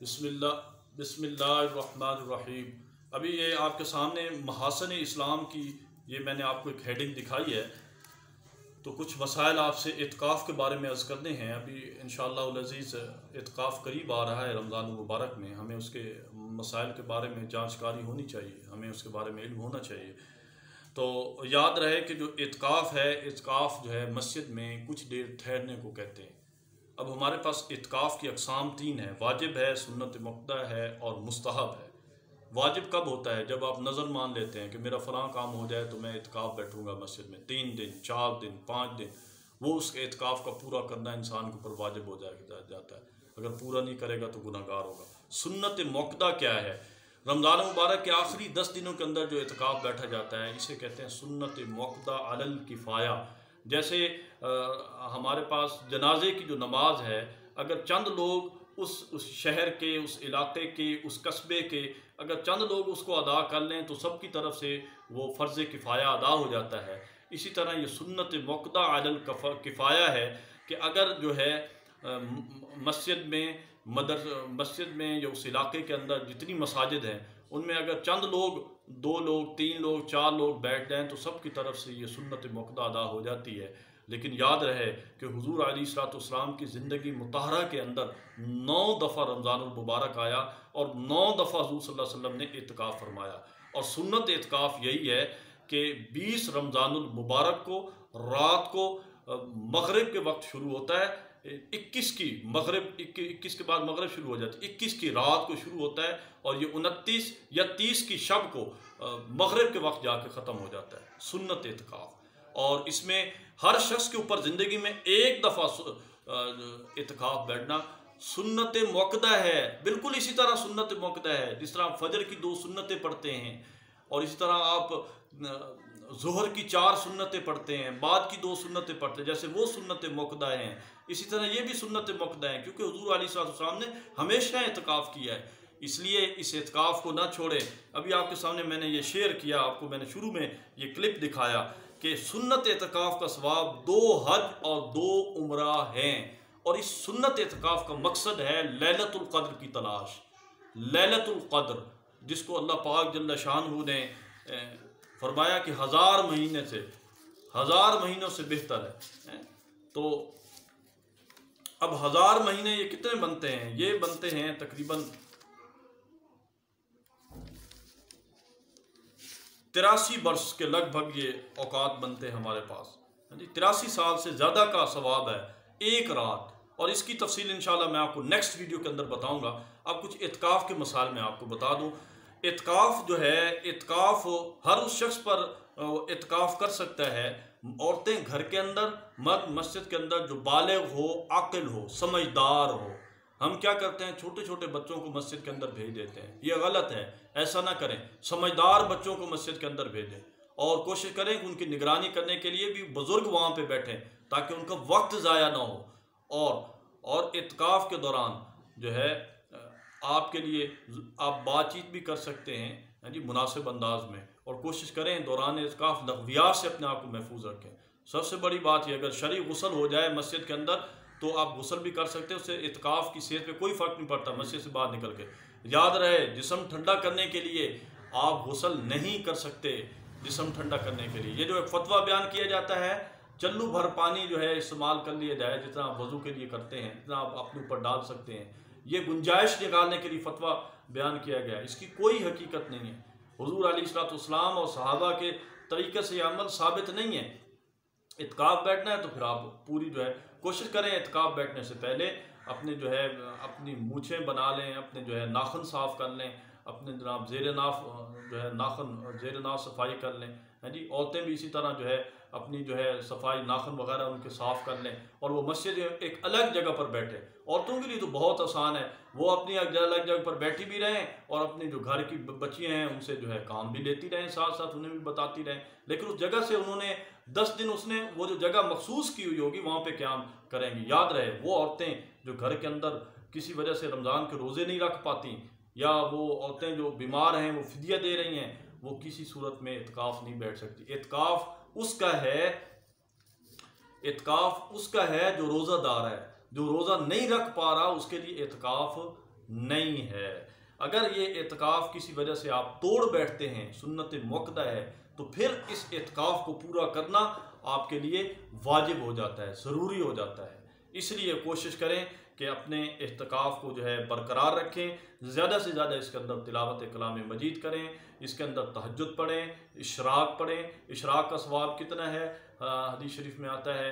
बिस्मिल्लाहिर्रहमानिर्रहीम। अभी ये आपके सामने महासन इस्लाम की ये मैंने आपको एक हेडिंग दिखाई है, तो कुछ मसाइल आपसे इत्काफ़ के बारे में अर्ज़ करने हैं। अभी इंशाअल्लाह अज़ीज़ इत्काफ़ करीब आ रहा है रमज़ान मुबारक में, हमें उसके मसाइल के बारे में जानकारी होनी चाहिए, हमें उसके बारे में इल्म होना चाहिए। तो याद रहे कि जो इत्काफ़ है, इत्काफ़ जो है मस्जिद में कुछ देर ठहरने को कहते हैं। अब हमारे पास इत्काफ़ की अक़साम तीन है, वाजिब है, सुन्नत मुक्ता है और मुस्तहब है। वाजिब कब होता है? जब आप नज़र मान लेते हैं कि मेरा फ़लाँ काम हो जाए तो मैं इत्काफ़ बैठूँगा मस्जिद में 3 दिन 4 दिन 5 दिन, वो उस इत्काफ़ का पूरा करना इंसान के ऊपर वाजिब हो जाता है। अगर पूरा नहीं करेगा तो गुनाहगार होगा। सुन्नत मुक्ता क्या है? रमज़ान मुबारक के आखिरी 10 दिनों के अंदर जो इत्काफ़ बैठा जाता है, इसे कहते हैं सुन्नत मुक्ता अलल किफ़ाया। जैसे हमारे पास जनाजे की जो नमाज है, अगर चंद लोग उस शहर के, उस इलाके के, उस कस्बे के अगर चंद लोग उसको अदा कर लें तो सब की तरफ से वो फ़र्ज़ किफ़ाया अदा हो जाता है। इसी तरह ये सुन्नत मुक्ता अलल किफ़ाया है कि अगर जो है मस्जिद में या उस इलाके के अंदर जितनी मसाजिद हैं उनमें अगर चंद लोग 2 लोग 3 लोग 4 लोग बैठ जाएँ तो सब की तरफ से ये सुन्नत मुक्ता अदा हो जाती है। लेकिन याद रहे कि हुज़ूर अलैहिस्सलाम की ज़िंदगी मुताहरा के अंदर 9 दफ़ा रमज़ानुल मुबारक आया और 9 दफ़ा हुज़ूर सल्लल्लाहु अलैहि वसल्लम ने इत्काफ़ फरमाया। और सुन्नत इत्काफ़ यही है कि 20 रमज़ानुल मुबारक को रात को मग़रिब के वक्त शुरू होता है, 21 की मग़रिब 21 के बाद मग़रिब शुरू हो जाती है, 21 की रात को शुरू होता है और ये 29 या 30 की शब को मग़रिब के वक्त जाके ख़त्म हो जाता है सुन्नत इत्काफ़। और इसमें हर शख्स के ऊपर ज़िंदगी में एक दफ़ा इत्काफ़ बैठना सुन्नत मुअक्कदा है। बिल्कुल इसी तरह सुन्नत मुअक्कदा है जिस तरह आप फजर की 2 सुन्नतें पढ़ते हैं और इसी तरह आप ज़ोहर की 4 सुन्नतें पढ़ते हैं, बाद की 2 सुन्नतें पढ़ते हैं, जैसे वो सुन्नत मुअक्कदा हैं, इसी तरह ये भी सुन्नत मुअक्कदा हैं, क्योंकि हुज़ूर अलैहिस्सलाम ने हमेशा इत्काफ़ किया है, इसलिए इस इत्काफ़ को ना छोड़ें। अभी आपके सामने मैंने ये शेयर किया, आपको मैंने शुरू में ये क्लिप दिखाया कि सुन्नत इत्काफ़ का सवाब 2 हज और 2 उम्रा हैं। और इस सुन्नत इत्काफ़ का मकसद है लैलतुल क़द्र की तलाश। लैलतुल क़द्र जिसको अल्लाह पाक जल्ल शानहू ने फरमाया कि 1000 महीनों से बेहतर है। तो अब 1000 महीने ये कितने बनते हैं? ये बनते हैं तकरीबन 83 वर्ष के लगभग ये औकात बनते हैं हमारे पास। 83 साल से ज़्यादा का सवाब है एक रात। और इसकी तफसील इंशाल्लाह मैं आपको नेक्स्ट वीडियो के अंदर बताऊंगा। अब कुछ इत्काफ़ के मसाइल मैं आपको बता दूं। इत्काफ़ जो है, इत्काफ़ हर उस शख्स पर इत्काफ़ कर सकता है। औरतें घर के अंदर, मर्द मस्जिद के अंदर, जो बालिग हो, आकिल हो, समझदार हो। हम क्या करते हैं, छोटे छोटे बच्चों को मस्जिद के अंदर भेज देते हैं, ये गलत है, ऐसा ना करें। समझदार बच्चों को मस्जिद के अंदर भेजें और कोशिश करें कि उनकी निगरानी करने के लिए भी बुज़ुर्ग वहाँ पे बैठें ताकि उनका वक्त ज़ाया ना हो। और इत्काफ़ के दौरान जो है आपके लिए आप बातचीत भी कर सकते हैं जी मुनासिब अंदाज में, और कोशिश करें दौरान इत्काफ़ लग़वियात से अपने आप को महफूज रखें। सबसे बड़ी बात यह, अगर शरई गुस्ल हो जाए मस्जिद के अंदर तो आप गुस्ल भी कर सकते हैं, उससे इत्काफ़ की सेहत पे कोई फ़र्क नहीं पड़ता मस्जिद से बाहर निकल के। याद रहे, जिस्म ठंडा करने के लिए आप गुस्ल नहीं कर सकते, जिस्म ठंडा करने के लिए ये जो एक फतवा बयान किया जाता है, चल्लू भर पानी जो है इस्तेमाल कर लिया जाए, जितना आप वज़ू के लिए करते हैं जितना आप अपने ऊपर डाल सकते हैं, ये गुंजाइश निकालने के लिए फतवा बयान किया गया है। इसकी कोई हकीकत नहीं है। हुज़ूर अलैहिस्सलाम और सहाबा के तरीके से अमल साबित नहीं है। इत्काफ़ बैठना है तो फिर आप पूरी जो है कोशिश करें, इत्काफ़ बैठने से पहले अपने जो है अपनी मूछें बना लें, अपने जो है नाखून साफ़ कर लें, अपने जनाब ज़ेर नाफ जो है नाखून ज़ेर नाफ सफाई कर लें, है जी। औरतें भी इसी तरह जो है अपनी जो है सफाई नाखून वगैरह उनके साफ़ कर लें और वो मस्जिद एक अलग जगह पर बैठे। औरतों के लिए तो बहुत आसान है, वो अपनी अलग जगह पर बैठी भी रहें और अपनी जो घर की बच्चियाँ हैं उनसे जो है काम भी लेती रहें, साथ साथ उन्हें भी बताती रहें। लेकिन उस जगह से उन्होंने 10 दिन उसने वो जो जगह मखसूस की हुई होगी वहाँ पे क़याम करेंगी। याद रहे, वो औरतें जो घर के अंदर किसी वजह से रमज़ान के रोज़े नहीं रख पाती, या वो औरतें जो बीमार हैं वो फिदिया दे रही हैं, वो किसी सूरत में इत्काफ़ नहीं बैठ सकती। इत्काफ़ उसका है जो रोज़ादार है। जो रोज़ा नहीं रख पा रहा उसके लिए इत्काफ़ नहीं है। अगर ये एतकाफ़ किसी वजह से आप तोड़ बैठते हैं, सुन्नत मुअक्कदा है, तो फिर इस एतकाफ़ को पूरा करना आपके लिए वाजिब हो जाता है, ज़रूरी हो जाता है। इसलिए कोशिश करें कि अपने एतकाफ़ को जो है बरकरार रखें, ज़्यादा से ज़्यादा इसके अंदर तिलावत कलाम मजीद करें, इसके अंदर तहज्जुद पढ़ें, इशराक पढ़ें। इशराक का सवाब कितना है? हदीस शरीफ में आता है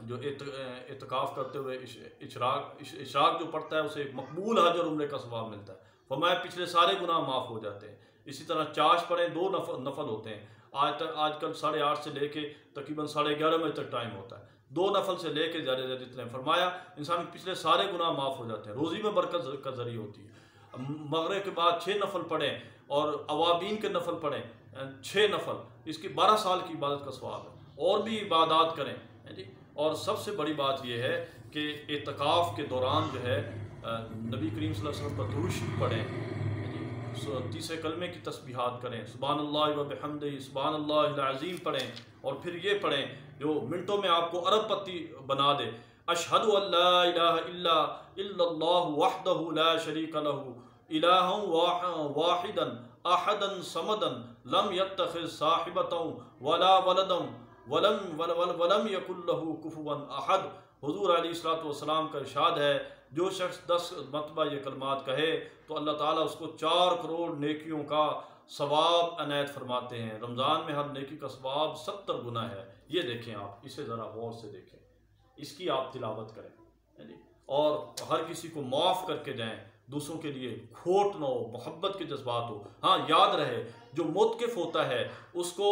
जो एतकाफ़ करते हुए इशराक जो पढ़ता है उसे मकबूल हज और उम्रे का सवाब मिलता है। फरमाया पिछले सारे गुनाह माफ़ हो जाते हैं। इसी तरह चाश पढ़ें, 2 नफल होते हैं। आजकल 8:30 से लेके तकरीबन 11:30 बजे तक टाइम होता है। 2 नफल से लेके ज़्यादा जितने फरमाया इंसान के पिछले सारे गुनाह माफ़ हो जाते हैं, रोज़ी में बरकत का जरिए होती है। मगरिब के बाद 6 नफल पढ़ें और अवाबीन के नफल पढ़ें, 6 नफल, इसकी 12 साल की इबादत का सवाब है। और भी इबादत करें, है जी। और सबसे बड़ी बात यह है कि एतकाफ़ के दौरान जो है नबी करीम सल्लल्लाहु अलैहि वसल्लम पर दुरूद शरीफ पढ़ें, तीसरे कलमे की तस्बीहात करें, सुब्हानल्लाह व बिहम्दिही सुब्हानल्लाहिल अज़ीम पढ़ें, और फिर ये पढ़ें जो मिनटों में आपको अरबपति बना दे, अशहदु अल्ला इलाहा इल्लल्लाहु वहदहु ला शरीका लहू इलाहन वाहिदन अहदन समदन लम यत्तखिज़ साहिबतन वला वलदन वलम यकुल्लहु कुफुवन अहद। हुज़ूर अलैहिस्सलातु वस्सलाम का इरशाद है, जो शख्स 10 मरतबा ये कलमात कहे तो अल्लाह ताला उसको 4 करोड़ नेकियों का सवाब अनायत फरमाते हैं। रमज़ान में हर नेकी का सवाब 70 गुना है। ये देखें, आप इसे ज़रा गौर से देखें, इसकी आप तिलावत करें, है जी। और हर किसी को माफ़ करके जाएं, दूसरों के लिए खोट ना हो, मोहब्बत के जज्बात हो। हाँ, याद रहे जो मुतकिफ़ होता है उसको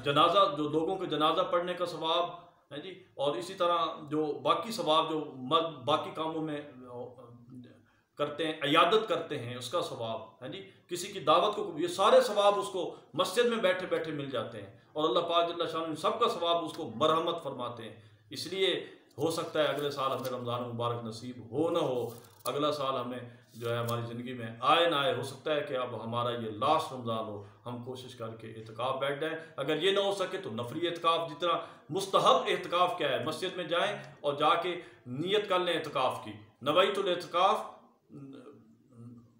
जनाजा, जो लोगों के जनाजा पढ़ने का सवाब है जी, और इसी तरह जो बाकी सवाब जो मर्द बाकी कामों में करते हैं, इयादत करते हैं, उसका सवाब है जी, किसी की दावत को, ये सारे सवाब उसको मस्जिद में बैठे बैठे मिल जाते हैं। और अल्लाह पाक जल्ल शान सबका सवाब उसको मरहमत फरमाते हैं। इसलिए हो सकता है अगले साल हमें रमज़ान मुबारक नसीब हो न हो, अगला साल हमें जो है हमारी ज़िंदगी में आए ना आए, हो सकता है कि अब हमारा ये लास्ट रमज़ान हो, हम कोशिश करके एतकाफ़ बैठ जाएं। अगर ये ना हो सके तो नफली एतकाफ़, जितना मुस्तहब एतकाफ़ क्या है, मस्जिद में जाएं और जाके नियत कर लें एतकाफ़ की, नवैतुल एतकाफ़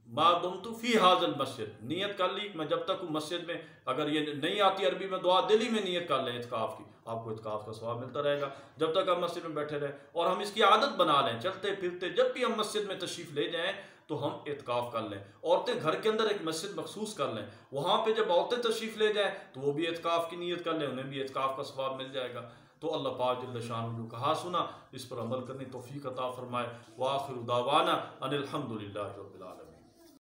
मादुमतु फी हाज़िल मस्जिद, नियत कर ली मैं जब तक हूँ मस्जिद में। अगर ये नहीं आती अरबी में दुआ, दिली में नियत कर लें एतकाफ़ की, आपको एतकाफ़ का सवाब मिलता रहेगा जब तक हम मस्जिद में बैठे रहें। और हम इसकी आदत बना लें, चलते फिरते जब भी हम मस्जिद में तशरीफ़ ले जाएँ तो हम एतकाफ़ कर लें। औरतें घर के अंदर एक मस्जिद मखसूस कर लें, वहाँ पर जब औरतें तशरीफ़ ले जाएँ तो वो भी एतकाफ़ की नियत कर लें, उन्हें भी एतकाफ़ का सवाब मिल जाएगा। तो अल्लाह पाक जल्ल शान जो कहा सुना इस पर अमल करने तौफीक अता फरमाए। व आखिरु दावाना अनिल हम्दुलिल्लाहि रब्बिल आलमीन।